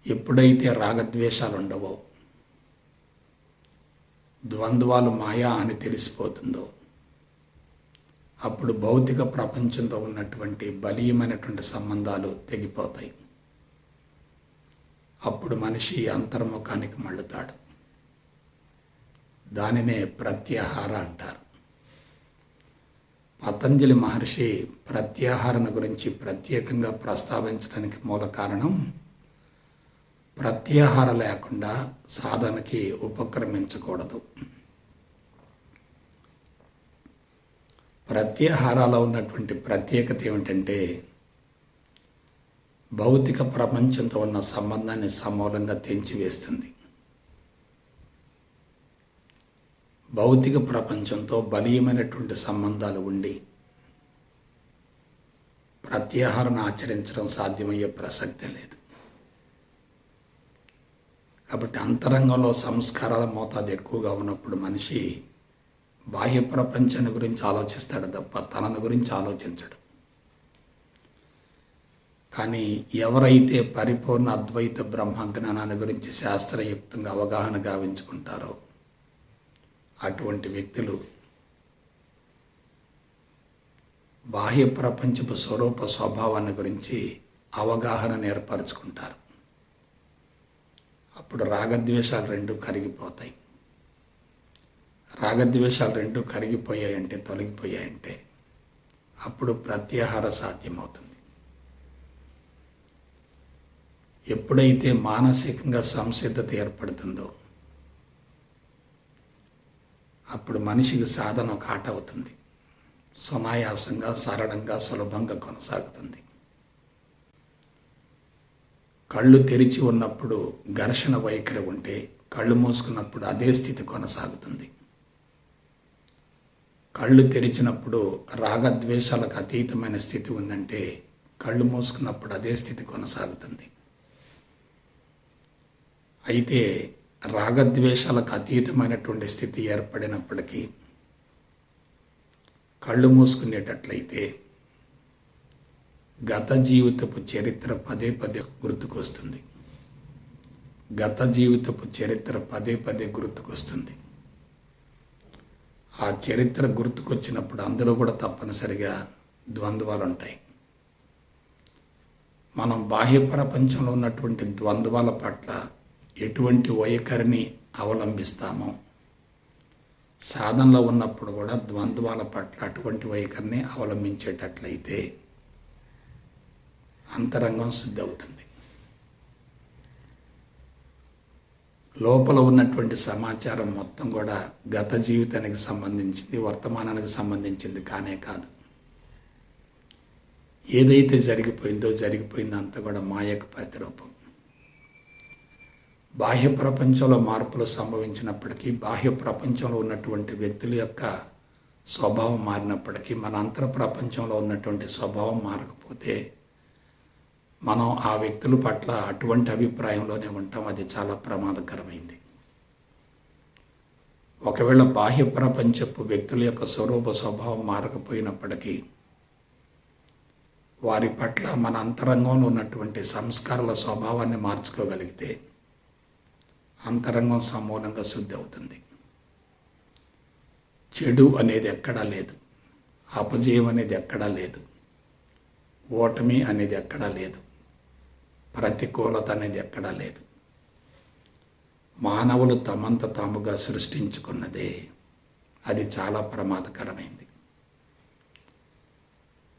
S1: ఎప్పుడైతే రాగద్వేషాలు ఉండవో, ద్వంద్వాలు మాయా అని తెలిసిపోతుందో, అప్పుడు భౌతిక ప్రపంచంతో ఉన్నటువంటి బలీయమైనటువంటి సంబంధాలు తెగిపోతాయి. అప్పుడు మనిషి అంతర్ముఖానికి మళ్ళుతాడు. దానినే ప్రత్యాహార అంటారు. పతంజలి మహర్షి ప్రత్యాహారణ గురించి ప్రత్యేకంగా ప్రస్తావించడానికి మూల కారణం, ప్రత్యాహార లేకుండా సాధనకి ఉపక్రమించకూడదు. ప్రత్యాహారాలో ఉన్నటువంటి ప్రత్యేకత ఏమిటంటే భౌతిక ప్రపంచంతో ఉన్న సంబంధాన్ని సమూలంగా తెంచివేస్తుంది. భౌతిక ప్రపంచంతో బలీయమైనటువంటి సంబంధాలు ఉండి ప్రత్యాహారణ ఆచరించడం సాధ్యమయ్యే ప్రసక్తే లేదు. కాబట్టి అంతరంగంలో సంస్కారాల మోతాదు ఎక్కువగా ఉన్నప్పుడు మనిషి బాహ్య ప్రపంచాన్ని గురించి ఆలోచిస్తాడు తప్ప తనను గురించి ఆలోచించడు. కానీ ఎవరైతే పరిపూర్ణ అద్వైత బ్రహ్మజ్ఞానాన్ని గురించి శాస్త్రయుక్తంగా అవగాహన గావించుకుంటారో అటువంటి వ్యక్తులు బాహ్య ప్రపంచపు స్వరూప స్వభావాన్ని గురించి అవగాహనను ఏర్పరచుకుంటారు. అప్పుడు రాగద్వేషాలు రెండు కరిగిపోతాయి. రాగద్వేషాలు రెండు కరిగిపోయాయంటే, తొలగిపోయాయంటే అప్పుడు ప్రత్యాహార సాధ్యమవుతుంది. ఎప్పుడైతే మానసికంగా సంసిద్ధత ఏర్పడుతుందో అప్పుడు మనిషికి సాధన ఒక ఆట అవుతుంది. సునాయాసంగా, సరళంగా, సులభంగా కొనసాగుతుంది. కళ్ళు తెరిచి ఉన్నప్పుడు ఘర్షణ వైఖరి ఉంటే, కళ్ళు మూసుకున్నప్పుడు అదే స్థితి కొనసాగుతుంది. కళ్ళు తెరిచినప్పుడు రాగద్వేషాలకు అతీతమైన స్థితి ఉందంటే, కళ్ళు మూసుకున్నప్పుడు అదే స్థితి కొనసాగుతుంది. అయితే రాగద్వేషాలకు అతీతమైనటువంటి స్థితి ఏర్పడినప్పటికీ కళ్ళు మూసుకునేటట్లయితే గత జీవితపు చరిత్ర పదే పదే గుర్తుకొస్తుంది. గత జీవితపు చరిత్ర పదే పదే గుర్తుకొస్తుంది. ఆ చరిత్ర గుర్తుకొచ్చినప్పుడు అందులో కూడా తప్పనిసరిగా ద్వంద్వాలు ఉంటాయి. మనం బాహ్య ప్రపంచంలో ఉన్నటువంటి ద్వంద్వాల పట్ల ఎటువంటి వైఖరిని అవలంబిస్తామో, సాధనలో ఉన్నప్పుడు కూడా ద్వంద్వాల పట్ల అటువంటి వైఖరిని అవలంబించేటట్లయితే అంతరంగం శుద్ధి అవుతుంది. లోపల ఉన్నటువంటి సమాచారం మొత్తం కూడా గత జీవితానికి సంబంధించింది, వర్తమానానికి సంబంధించింది కానే కాదు. ఏదైతే జరిగిపోయిందో అంతా కూడా మాయకు ప్రతిరూపం. బాహ్య ప్రపంచంలో మార్పులు సంభవించినప్పటికీ, బాహ్య ప్రపంచంలో ఉన్నటువంటి వ్యక్తుల యొక్క స్వభావం మారినప్పటికీ, మన అంతర ప్రపంచంలో ఉన్నటువంటి స్వభావం మారకపోతే మనం ఆ వ్యక్తుల పట్ల అటువంటి అభిప్రాయంలోనే ఉంటాం. అది చాలా ప్రమాదకరమైంది. ఒకవేళ బాహ్య ప్రపంచపు వ్యక్తుల యొక్క స్వరూప స్వభావం మారకపోయినప్పటికీ వారి పట్ల మన అంతరంగంలో ఉన్నటువంటి సంస్కారాల స్వభావాన్ని మార్చుకోగలిగితే అంతరంగం సమూలంగా శుద్ధి అవుతుంది. చెడు అనేది ఎక్కడా లేదు, అపజయం అనేది ఎక్కడా లేదు, ఓటమి అనేది ఎక్కడా లేదు, ప్రతికూలత అనేది ఎక్కడా లేదు. మానవులు తమంత తాముగా సృష్టించుకున్నదే. అది చాలా ప్రమాదకరమైంది.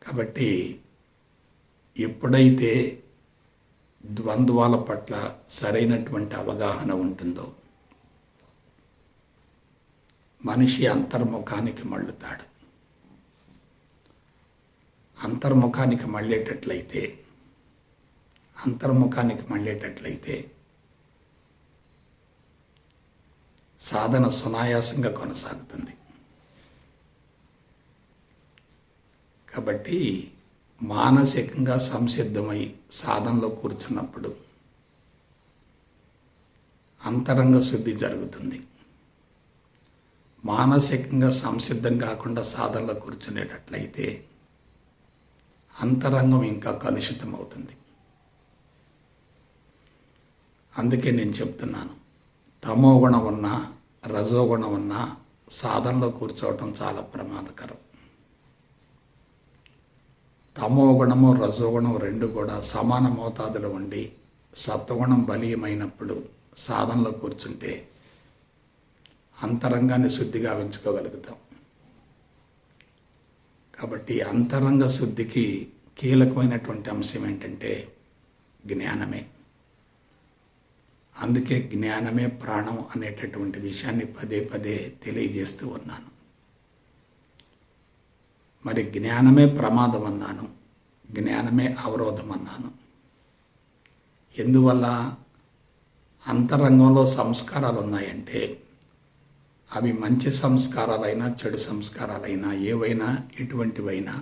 S1: కాబట్టి ఎప్పుడైతే ద్వంద్వాల పట్ల సరైనటువంటి అవగాహన ఉంటుందో మనిషి అంతర్ముఖానికి మళ్ళుతాడు. అంతర్ముఖానికి మళ్ళేటట్లయితే సాధన సునాయాసంగా కొనసాగుతుంది. కాబట్టి మానసికంగా సంసిద్ధమై సాధనలో కూర్చున్నప్పుడు అంతరంగ శుద్ధి జరుగుతుంది. మానసికంగా సంసిద్ధం కాకుండా సాధనలో కూర్చునేటట్లయితే అంతరంగం ఇంకా కలుషితం అవుతుంది. అందుకే నేను చెప్తున్నాను, తమో గుణం ఉన్నా రజోగుణం ఉన్నా సాధనలో కూర్చోవటం చాలా ప్రమాదకరం. తమో గుణము రజోగుణం రెండు కూడా సమాన మోతాదులో ఉండి సత్వగుణం బలీయమైనప్పుడు సాధనలో కూర్చుంటే అంతరంగాన్ని శుద్ధిగా ఉంచుకోగలుగుతాం. కాబట్టి అంతరంగ శుద్ధికి కీలకమైనటువంటి అంశం ఏంటంటే జ్ఞానమే. అందుకే జ్ఞానమే ప్రాణం అనేటటువంటి విషయాన్ని పదే పదే తెలియజేస్తూ ఉన్నాను. మరి జ్ఞానమే ప్రమాదం అన్నాను, జ్ఞానమే అవరోధం అన్నాను. ఎందువల్ల? అంతరంగంలో సంస్కారాలు ఉన్నాయంటే అవి మంచి సంస్కారాలైనా చెడు సంస్కారాలైనా ఏవైనా ఎటువంటివైనా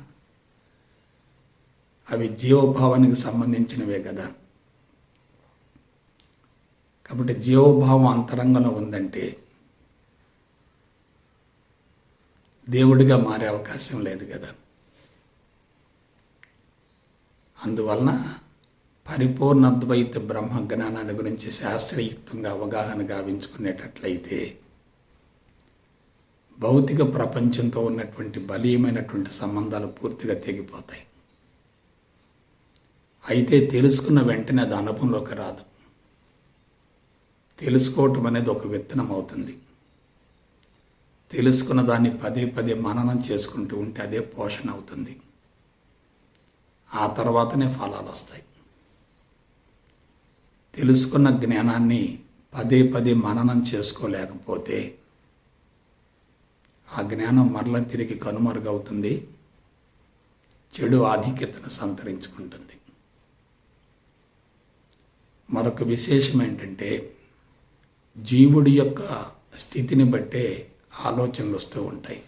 S1: అవి జీవభావానికి సంబంధించినవే కదా. కాబట్టి జీవభావం అంతరంగంలో ఉందంటే దేవుడిగా మారే అవకాశం లేదు కదా. అందువలన పరిపూర్ణ అద్వైత బ్రహ్మ జ్ఞానాన్ని గురించి శాస్త్రయుక్తంగా అవగాహన గావించుకునేటట్లయితే భౌతిక ప్రపంచంతో ఉన్నటువంటి బలీయమైనటువంటి సంబంధాలు పూర్తిగా తెగిపోతాయి. అయితే తెలుసుకున్న వెంటనే అది అనుభవంలోకి రాదు. తెలుసుకోవటం అనేది ఒక విత్తనం అవుతుంది. తెలుసుకున్న దాన్ని పదే పదే మననం చేసుకుంటూ ఉంటే అదే పోషణ అవుతుంది. ఆ తర్వాతనే ఫలాలు వస్తాయి. తెలుసుకున్న జ్ఞానాన్ని పదే పదే మననం చేసుకోలేకపోతే ఆ జ్ఞానం మరల తిరిగి కనుమరుగవుతుంది, చెడు ఆధిక్యతను సంతరించుకుంటుంది. మరొక విశేషం ఏంటంటే జీవుడి యొక్క స్థితిని బట్టే ఆలోచనలు వస్తూ ఉంటాయి.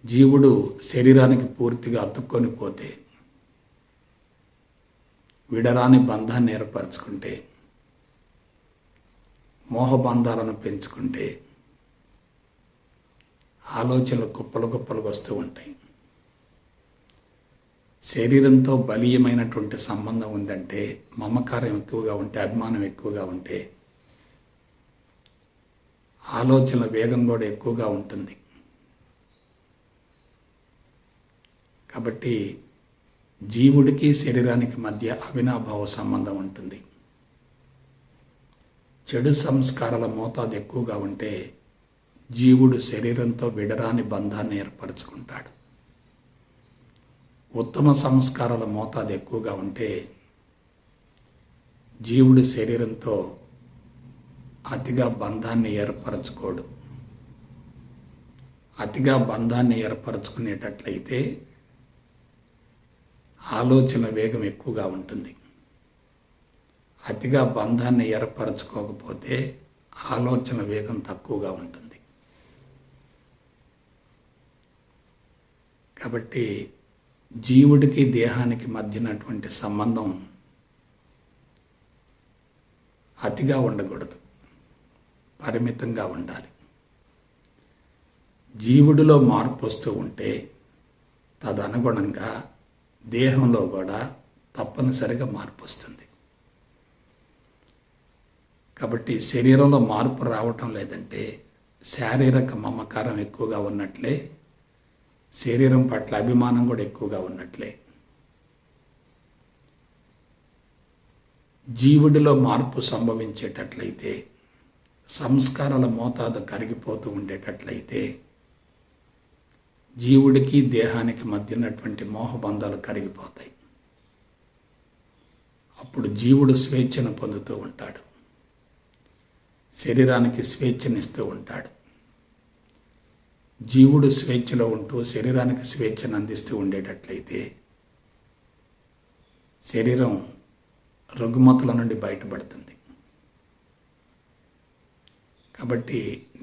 S1: జీవుడు శరీరానికి పూర్తిగా అతుక్కొని పోతే, విడరాని బంధాన్ని ఏర్పరచుకుంటే, మోహబంధాలను పెంచుకుంటే ఆలోచనలు కుప్పలు కుప్పలుగా వస్తూ ఉంటాయి. శరీరంతో బలీయమైనటువంటి సంబంధం ఉందంటే, మమకారం ఎక్కువగా ఉంటే, అభిమానం ఎక్కువగా ఉంటే ఆలోచనల వేగం కూడా ఎక్కువగా ఉంటుంది. కాబట్టి జీవుడికి శరీరానికి మధ్య అవినాభావ సంబంధం ఉంటుంది. చెడు సంస్కారాల మోతాదు ఎక్కువగా ఉంటే జీవుడు శరీరంతో విడరాని బంధాన్ని ఏర్పరచుకుంటాడు. ఉత్తమ సంస్కారాల మోతాదు ఎక్కువగా ఉంటే జీవుడు శరీరంతో అతిగా బంధాన్ని ఏర్పరచుకోడు. అతిగా బంధాన్ని ఏర్పరచుకునేటట్లయితే ఆలోచన వేగం ఎక్కువగా ఉంటుంది. అతిగా బంధాన్ని ఏర్పరచుకోకపోతే ఆలోచన వేగం తక్కువగా ఉంటుంది. కాబట్టి జీవుడికి దేహానికి మధ్యనటువంటి సంబంధం అతిగా ఉండకూడదు, పరిమితంగా ఉండాలి. జీవుడిలో మార్పు వస్తూ ఉంటే తదనుగుణంగా దేహంలో కూడా తప్పనిసరిగా మార్పు వస్తుంది. కాబట్టి శరీరంలో మార్పు రావటం లేదంటే శారీరక మమకారం ఎక్కువగా ఉన్నట్లే, శరీరం పట్ల అభిమానం కూడా ఎక్కువగా ఉన్నట్లే. జీవుడిలో మార్పు సంభవించేటట్లయితే, సంస్కారాల మోతాదు కరిగిపోతూ ఉండేటట్లయితే జీవుడికి దేహానికి మధ్య ఉన్నటువంటి మోహబంధాలు కరిగిపోతాయి. అప్పుడు జీవుడు స్వేచ్ఛను పొందుతూ ఉంటాడు, శరీరానికి స్వేచ్ఛనిస్తూ ఉంటాడు. జీవుడు స్వేచ్ఛలో ఉంటూ శరీరానికి స్వేచ్ఛను అందిస్తూ ఉండేటట్లయితే శరీరం రుగ్మతల నుండి బయటపడుతుంది. కాబట్టి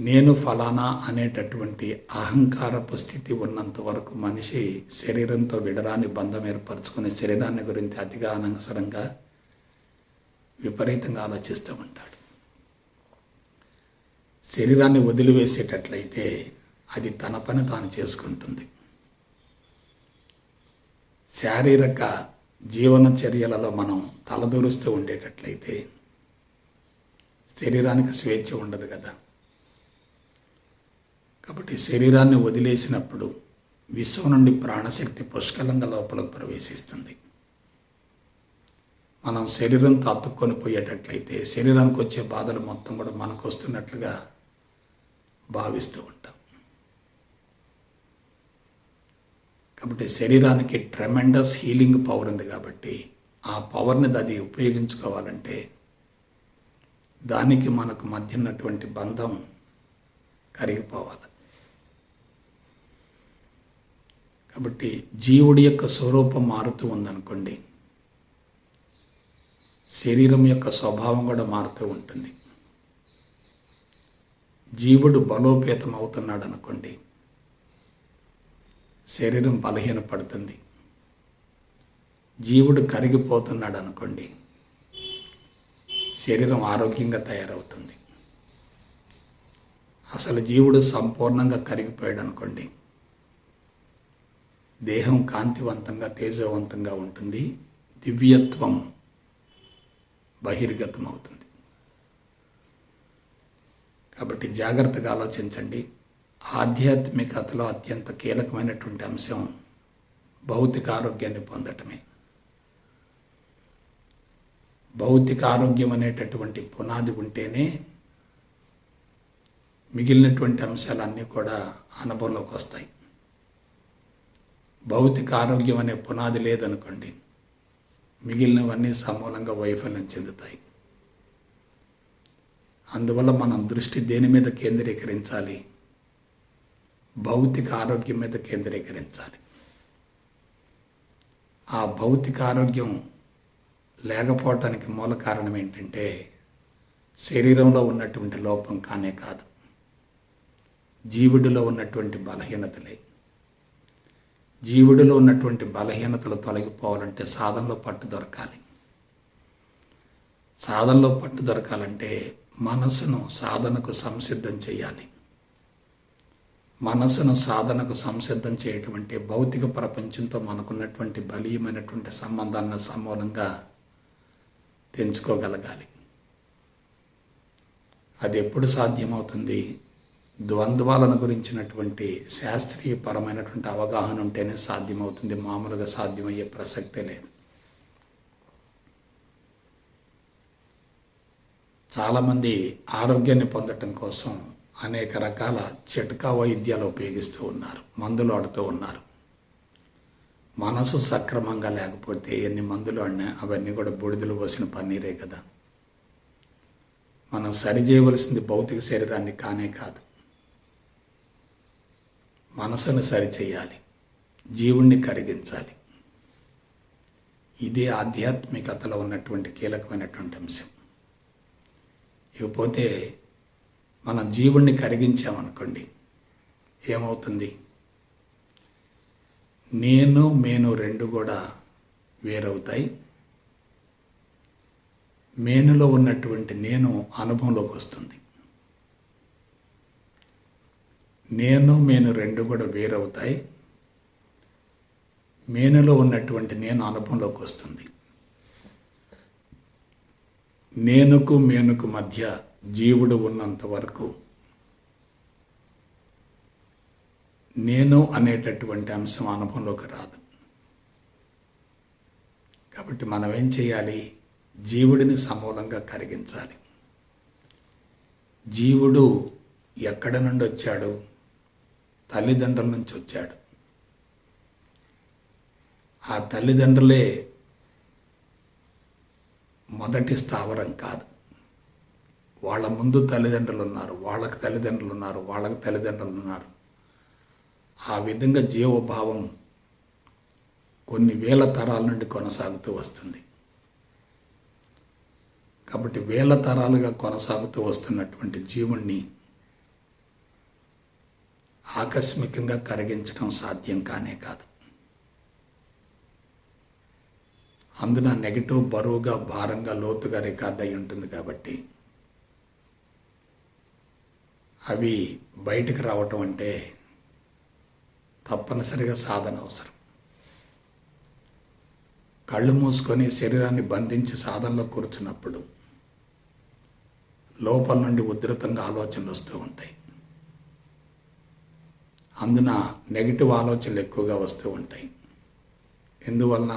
S1: నేను ఫలానా అనేటటువంటి అహంకారపు స్థితి ఉన్నంత వరకు మనిషి శరీరంతో విడరాని బంధం ఏర్పరచుకునే శరీరాన్ని గురించి అతిగా అనవసరంగా విపరీతంగా ఆలోచిస్తూ ఉంటాడు. శరీరాన్ని వదిలివేసేటట్లయితే అది తన పని తాను చేసుకుంటుంది. శారీరక జీవన చర్యలలో మనం తలదూరుస్తూ ఉండేటట్లయితే శరీరానికి స్వేచ్ఛ ఉండదు కదా. కాబట్టి శరీరాన్ని వదిలేసినప్పుడు విశ్వం నుండి ప్రాణశక్తి పుష్కలంగా లోపలకు ప్రవేశిస్తుంది. మనం శరీరంతో అతుక్కొని పోయేటట్లయితే శరీరానికి వచ్చే బాధలు మొత్తం కూడా మనకు వస్తున్నట్లుగా భావిస్తూ ఉంటాం. కాబట్టి శరీరానికి ట్రెమెండస్ హీలింగ్ పవర్ ఉంది. కాబట్టి ఆ పవర్ని అది ఉపయోగించుకోవాలంటే దానికి మనకు మధ్య ఉన్నటువంటి బంధం కరిగిపోవాలి. కాబట్టి జీవుడి యొక్క స్వరూపం మారుతూ ఉందనుకోండి, శరీరం యొక్క స్వభావం కూడా మారుతూ ఉంటుంది. జీవుడు బలోపేతం అవుతున్నాడు అనుకోండి, శరీరం బలహీనపడుతుంది. జీవుడు కరిగిపోతున్నాడు అనుకోండి, శరీరం ఆరోగ్యంగా తయారవుతుంది. అసలు జీవుడు సంపూర్ణంగా కరిగిపోయాడు అనుకోండి, దేహం కాంతివంతంగా తేజవంతంగా ఉంటుంది, దివ్యత్వం బహిర్గతం అవుతుంది. కాబట్టి జాగ్రత్తగా ఆలోచించండి. ఆధ్యాత్మికతలో అత్యంత కీలకమైనటువంటి అంశం భౌతిక ఆరోగ్యాన్ని పొందటమే. భౌతిక ఆరోగ్యం అనేటటువంటి పునాది ఉంటేనే మిగిలినటువంటి అంశాలన్నీ కూడా అనుభవంలోకి వస్తాయి. భౌతిక ఆరోగ్యం అనే పునాది లేదనుకోండి, మిగిలినవన్నీ సమూలంగా వైఫల్యం చెందుతాయి. అందువల్ల మనం దృష్టి దేని మీద కేంద్రీకరించాలి? భౌతిక ఆరోగ్యం మీద కేంద్రీకరించాలి. ఆ భౌతిక ఆరోగ్యం లేకపోవటానికి మూల కారణం ఏంటంటే శరీరంలో ఉన్నటువంటి లోపం కానే కాదు, జీవుడిలో ఉన్నటువంటి బలహీనతలే. జీవుడిలో ఉన్నటువంటి బలహీనతలు తొలగిపోవాలంటే సాధనలో పట్టు దొరకాలి. సాధనలో పట్టు దొరకాలంటే మనసును సాధనకు సంసిద్ధం చేయాలి. మనసును సాధనకు సంసిద్ధం చేయటం అంటే భౌతిక ప్రపంచంతో మనకున్నటువంటి బలీయమైనటువంటి సంబంధాలను సమూలంగా తెంచుకోగలగాలి. అది ఎప్పుడు సాధ్యమవుతుంది? ద్వంద్వాలను గురించినటువంటి శాస్త్రీయపరమైనటువంటి అవగాహన ఉంటేనే సాధ్యమవుతుంది. మామూలుగా సాధ్యమయ్యే ప్రసక్తే లేదు. చాలామంది ఆరోగ్యాన్ని పొందటం కోసం అనేక రకాల చిట్కా వైద్యాలు ఉపయోగిస్తూ ఉన్నారు, మందులు ఆడుతూ ఉన్నారు. మనసు సక్రమంగా లేకపోతే ఎన్ని మందులు ఆడినా అవన్నీ కూడా బూడిదలు పోసిన పన్నీరే కదా. మనం సరిచేయవలసింది భౌతిక శరీరాన్ని కానే కాదు, మనసును సరిచేయాలి, జీవుణ్ణి కరిగించాలి. ఇదే ఆధ్యాత్మికతలో ఉన్నటువంటి కీలకమైనటువంటి అంశం. ఇకపోతే మనం జీవుణ్ణి కరిగించామనుకోండి, ఏమవుతుంది? నేను మేను రెండు కూడా వేరవుతాయి. మేనులో ఉన్నటువంటి నేను అనుభవంలోకి వస్తుంది. నేను మేను రెండు కూడా వేరవుతాయి. మేనులో ఉన్నటువంటి నేను అనుభవంలోకి వస్తుంది. నేనుకు మేనుకు మధ్య జీవుడు ఉన్నంత వరకు నేను అనేటటువంటి అంశం అనుభవంలోకి రాదు. కాబట్టి మనం ఏం చేయాలి? జీవుడిని సమూలంగా కరిగించాలి. జీవుడు ఎక్కడ నుండి వచ్చాడు? తల్లిదండ్రుల నుంచి వచ్చాడు. ఆ తల్లిదండ్రులే మొదటి స్థావరం కాదు. వాళ్ళ ముందు తల్లిదండ్రులు ఉన్నారు, వాళ్ళకి తల్లిదండ్రులు ఉన్నారు, వాళ్ళకి తల్లిదండ్రులు ఉన్నారు. ఆ విధంగా జీవభావం కొన్ని వేల తరాల నుండి కొనసాగుతూ వస్తుంది. కాబట్టి వేల తరాలుగా కొనసాగుతూ వస్తున్నటువంటి జీవుణ్ణి ఆకస్మికంగా కరిగించడం సాధ్యం కానే కాదు. అందున నెగిటివ్ బరువుగా భారంగా లోతుగా రికార్డ్ అయి ఉంటుంది కాబట్టి అవి బయటకు రావటం అంటే తప్పనిసరిగా సాధన అవసరం. కళ్ళు మూసుకొని శరీరాన్ని బంధించి సాధనలో కూర్చున్నప్పుడు లోపల నుండి ఉధృతంగా ఆలోచనలు వస్తూ ఉంటాయి. అందున నెగిటివ్ ఆలోచనలు ఎక్కువగా వస్తూ ఉంటాయి. ఎందువలన?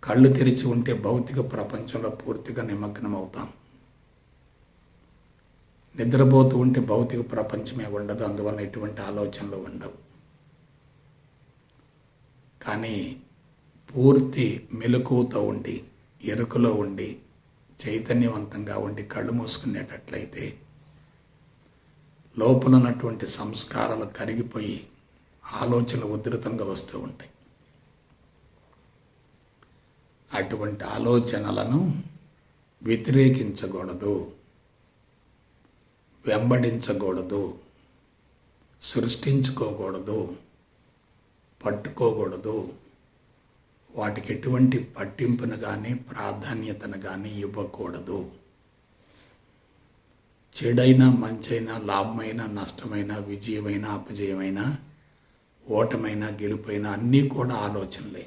S1: కళ్ళు తెరిచి ఉంటే భౌతిక ప్రపంచంలో పూర్తిగా నిమగ్నం అవుతాం. నిద్రపోతూ ఉంటే భౌతిక ప్రపంచమే ఉండదు, అందువల్ల ఎటువంటి ఆలోచనలు ఉండవు. కానీ పూర్తి మెలకువతో ఉండి ఎరుకలో ఉండి చైతన్యవంతంగా ఉండి కళ్ళు మూసుకునేటట్లయితే లోపల ఉన్నటువంటి సంస్కారాలు కరిగిపోయి ఆలోచనలు ఉధృతంగా వస్తూ ఉంటాయి. అటువంటి ఆలోచనలను వ్యతిరేకించకూడదు, వెంబడించకూడదు, సృష్టించుకోకూడదు, పట్టుకోకూడదు. వాటికి ఎటువంటి పట్టింపును కానీ ప్రాధాన్యతను కానీ ఇవ్వకూడదు. చెడైనా మంచైనా, లాభమైనా నష్టమైనా, విజయమైనా అపజయమైనా, ఓటమైనా గెలుపైనా అన్నీ కూడా ఆలోచనలే.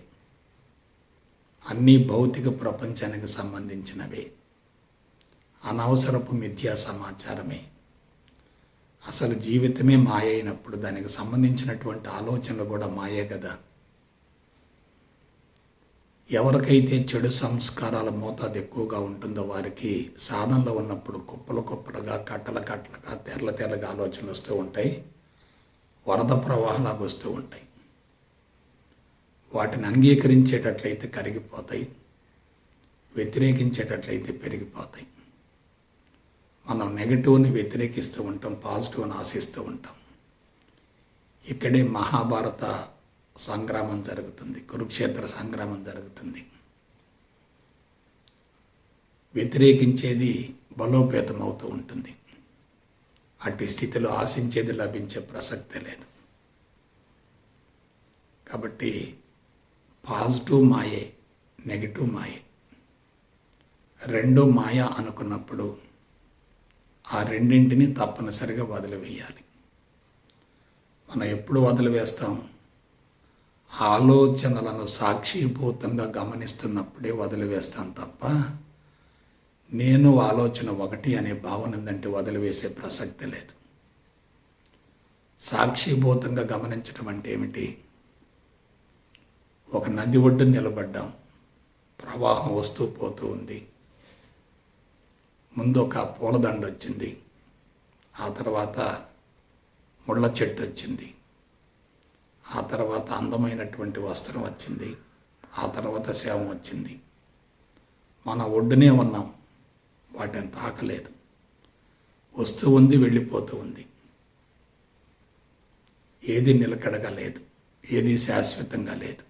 S1: అన్నీ భౌతిక ప్రపంచానికి సంబంధించినవే. అనవసరపు మిథ్యా సమాచారమే. అసలు జీవితమే మాయ అయినప్పుడు దానికి సంబంధించినటువంటి ఆలోచనలు కూడా మాయే కదా. ఎవరికైతే చెడు సంస్కారాల మోతాదు ఎక్కువగా ఉంటుందో వారికి సాధనలో ఉన్నప్పుడు కుప్పలు కుప్పలుగా, కట్టల కట్టలుగా, తెరల తెరలుగా ఆలోచనలు వస్తూ ఉంటాయి. వరద ప్రవాహాలకు వస్తూ ఉంటాయి. వాటిని అంగీకరించేటట్లయితే కరిగిపోతాయి, వ్యతిరేకించేటట్లయితే పెరిగిపోతాయి. మనం నెగటివ్ని వ్యతిరేకిస్తూ ఉంటాం, పాజిటివ్ని ఆశిస్తూ ఉంటాం. ఇక్కడే మహాభారత సంగ్రామం జరుగుతుంది, కురుక్షేత్ర సంగ్రామం జరుగుతుంది. వ్యతిరేకించేది బలోపేతం అవుతూ ఉంటుంది. అట్టి స్థితిలో ఆశించేది లభించే ప్రసక్తే లేదు. కాబట్టి పాజిటివ్ మాయే, నెగిటివ్ మాయే, రెండు మాయ అనుకున్నప్పుడు ఆ రెండింటిని తప్పనిసరిగా వదిలివేయాలి. మనం ఎప్పుడు వదిలివేస్తాం? ఆలోచనలను సాక్షిభూతంగా గమనిస్తున్నప్పుడే వదిలివేస్తాం తప్ప నేను ఆలోచన ఒకటి అనే భావన ఉందంటే వదిలివేసే ప్రసక్తి లేదు. సాక్షిభూతంగా గమనించడం అంటే ఏమిటి? ఒక నది ఒడ్డు నిలబడ్డాం, ప్రవాహం వస్తూ పోతూ ఉంది. ముందు ఒక పూలదండ వచ్చింది, ఆ తర్వాత ముళ్ళ చెట్టు వచ్చింది, ఆ తర్వాత అందమైనటువంటి వస్త్రం వచ్చింది, ఆ తర్వాత శవం వచ్చింది. మన ఒడ్డునే ఉన్నాం, వాటిని తాకలేదు. వస్తూ ఉంది, వెళ్ళిపోతూ ఉంది. ఏది నిలకడగా లేదు, ఏది శాశ్వతంగా లేదు.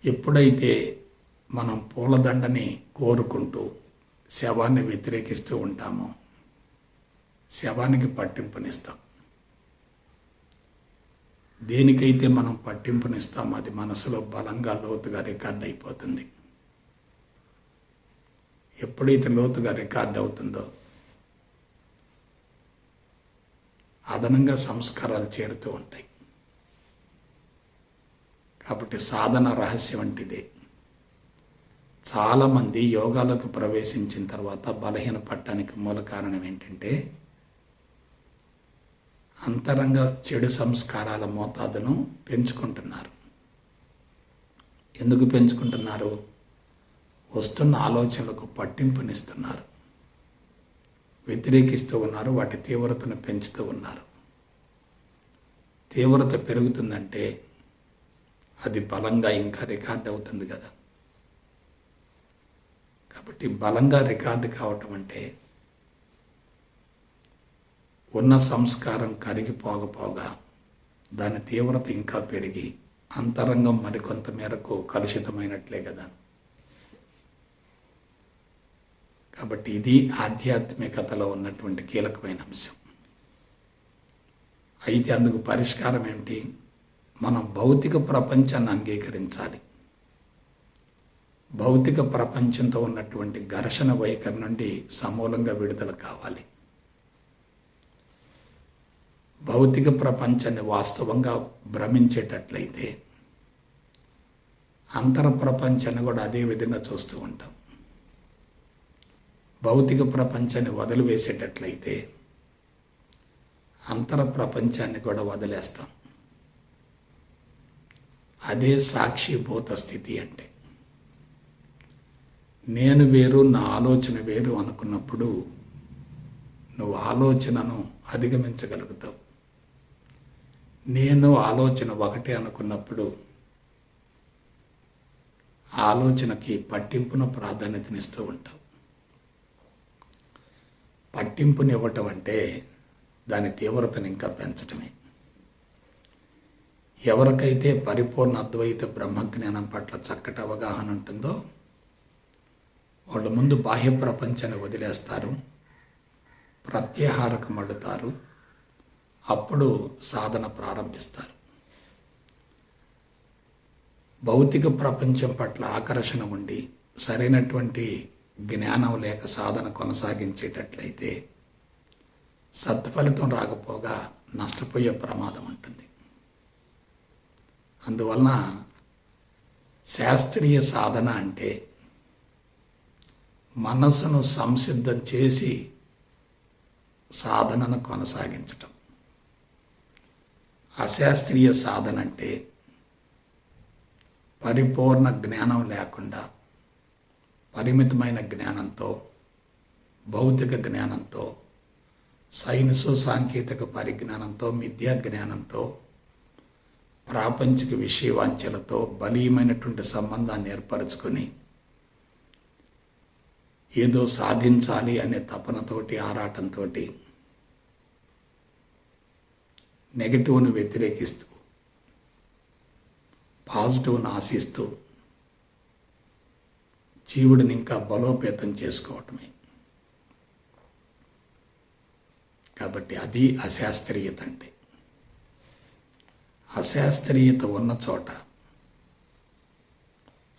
S1: ఎప్పుడైతే మనం పూలదండని కోరుకుంటూ శవాన్ని వ్యతిరేకిస్తూ ఉంటామో శవానికి పట్టింపునిస్తాం. దేనికైతే మనం పట్టింపునిస్తామో అది మనసులో బలంగా లోతుగా రికార్డ్ అయిపోతుంది. ఎప్పుడైతే లోతుగా రికార్డ్ అవుతుందో అదనంగా సంస్కారాలు చేరుతూ ఉంటాయి. కాబట్టి సాధన రహస్యం వంటిదే. చాలామంది యోగాలోకి ప్రవేశించిన తర్వాత బలహీన పడటానికి మూల కారణం ఏంటంటే అంతరంగ చెడు సంస్కారాల మోతాదును పెంచుకుంటున్నారు. ఎందుకు పెంచుకుంటున్నారు? వస్తున్న ఆలోచనలకు పట్టింపునిస్తున్నారు, వ్యతిరేకిస్తూ ఉన్నారు, వాటి తీవ్రతను పెంచుతూ ఉన్నారు. తీవ్రత పెరుగుతుందంటే అది బలంగా ఇంకా రికార్డ్ అవుతుంది కదా. కాబట్టి బలంగా రికార్డు కావటం అంటే ఉన్న సంస్కారం కరిగిపోకపోగా దాని తీవ్రత ఇంకా పెరిగి అంతరంగం మరికొంత మేరకు కలుషితమైనట్లే కదా. కాబట్టి ఇది ఆధ్యాత్మికతలో ఉన్నటువంటి కీలకమైన అంశం. అయితే అందుకు పరిష్కారం ఏమిటి? మనం భౌతిక ప్రపంచాన్ని అంగీకరించాలి. భౌతిక ప్రపంచంతో ఉన్నటువంటి ఘర్షణ వైఖరి నుండి సమూలంగా విడుదల కావాలి. భౌతిక ప్రపంచాన్ని వాస్తవంగా భ్రమించేటట్లయితే అంతర ప్రపంచాన్ని కూడా అదే విధంగా చూస్తూ ఉంటాం. భౌతిక ప్రపంచాన్ని వదిలివేసేటట్లయితే అంతర ప్రపంచాన్ని కూడా వదిలేస్తాం. అదే సాక్షిభూత స్థితి అంటే. నేను వేరు, నా ఆలోచన వేరు అనుకున్నప్పుడు నువ్వు ఆలోచనను అధిగమించగలుగుతావు. నేను ఆలోచన ఒకటే అనుకున్నప్పుడు ఆలోచనకి పట్టింపును ప్రాధాన్యతనిస్తూ ఉంటావు. పట్టింపునివ్వటం అంటే దాని తీవ్రతను ఇంకా పెంచటమే. ఎవరికైతే పరిపూర్ణ అద్వైత బ్రహ్మజ్ఞానం పట్ల చక్కటి అవగాహన ఉంటుందో వాళ్ళు ముందు బాహ్య ప్రపంచాన్ని వదిలేస్తారు, ప్రత్యాహారకు మళ్ళుతారు, అప్పుడు సాధన ప్రారంభిస్తారు. భౌతిక ప్రపంచం పట్ల ఆకర్షణ ఉండి సరైనటువంటి జ్ఞానం లేక సాధన కొనసాగించేటట్లయితే సత్ఫలితం రాకపోగా నష్టపోయే ప్రమాదం ఉంటుంది. అందువలన శాస్త్రీయ సాధన అంటే మనస్సును సంసిద్ధం చేసి సాధనను కొనసాగించటం. అశాస్త్రీయ సాధన అంటే పరిపూర్ణ జ్ఞానం లేకుండా పరిమితమైన జ్ఞానంతో, భౌతిక జ్ఞానంతో, సైన్సు సాంకేతిక పరిజ్ఞానంతో, మిథ్యా జ్ఞానంతో, ప్రాపంచిక విషయవాంఛలతో బలీయమైనటువంటి సంబంధాన్ని ఏర్పరచుకొని ఏదో సాధించాలి అనే తపనతోటి, ఆరాటంతో నెగటివ్ను వ్యతిరేకిస్తూ పాజిటివ్ను ఆశిస్తూ జీవుడిని ఇంకా బలోపేతం చేసుకోవటమే. కాబట్టి అది అశాస్త్రీయత అంటే. అశాస్త్రీయత ఉన్న చోట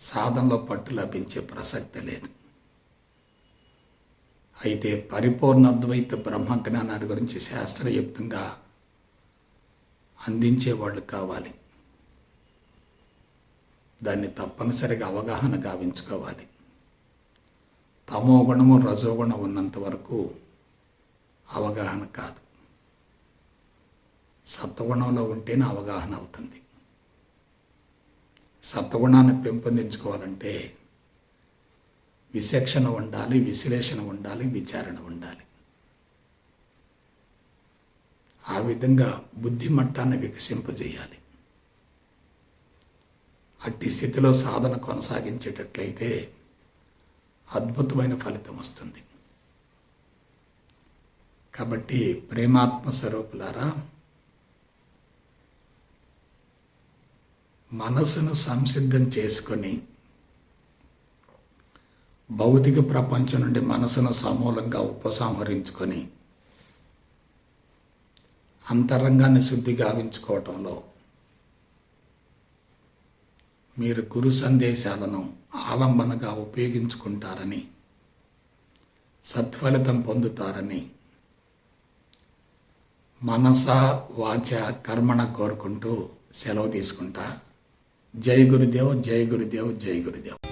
S1: సాధనలో పట్టు లభించే ప్రసక్తి లేదు. అయితే పరిపూర్ణ అద్వైత బ్రహ్మజ్ఞానాన్ని గురించి శాస్త్రయుక్తంగా అందించేవాళ్ళు కావాలి. దాన్ని తప్పనిసరిగా అవగాహన గావించుకోవాలి. తమో గుణము, రజోగుణం ఉన్నంత వరకు అవగాహన కాదు. సత్వగుణంలో ఉంటేనే అవగాహన అవుతుంది. సత్వగుణాన్ని పెంపొందించుకోవాలంటే విచక్షణ ఉండాలి, విశ్లేషణ ఉండాలి, విచారణ ఉండాలి. ఆ విధంగా బుద్ధిమట్టాన్ని వికసింపజేయాలి. అట్టి స్థితిలో సాధన కొనసాగించేటట్లయితే అద్భుతమైన ఫలితం వస్తుంది. కాబట్టి ప్రేమాత్మ స్వరూపులారా, మనసును సంసిద్ధం చేసుకొని భౌతిక ప్రపంచం నుండి మనసును సమూలంగా ఉపసంహరించుకొని అంతరంగాన్ని శుద్ధి గావించుకోవటంలో మీరు గురు సందేశాలను ఆలంబనగా ఉపయోగించుకుంటారని, సత్ఫలితం పొందుతారని మనస వాచ కర్మణ కోరుకుంటూ సెలవు తీసుకుంటా. జై గురుదేవ్, జై గురుదేవ్, జై గురుదేవ్.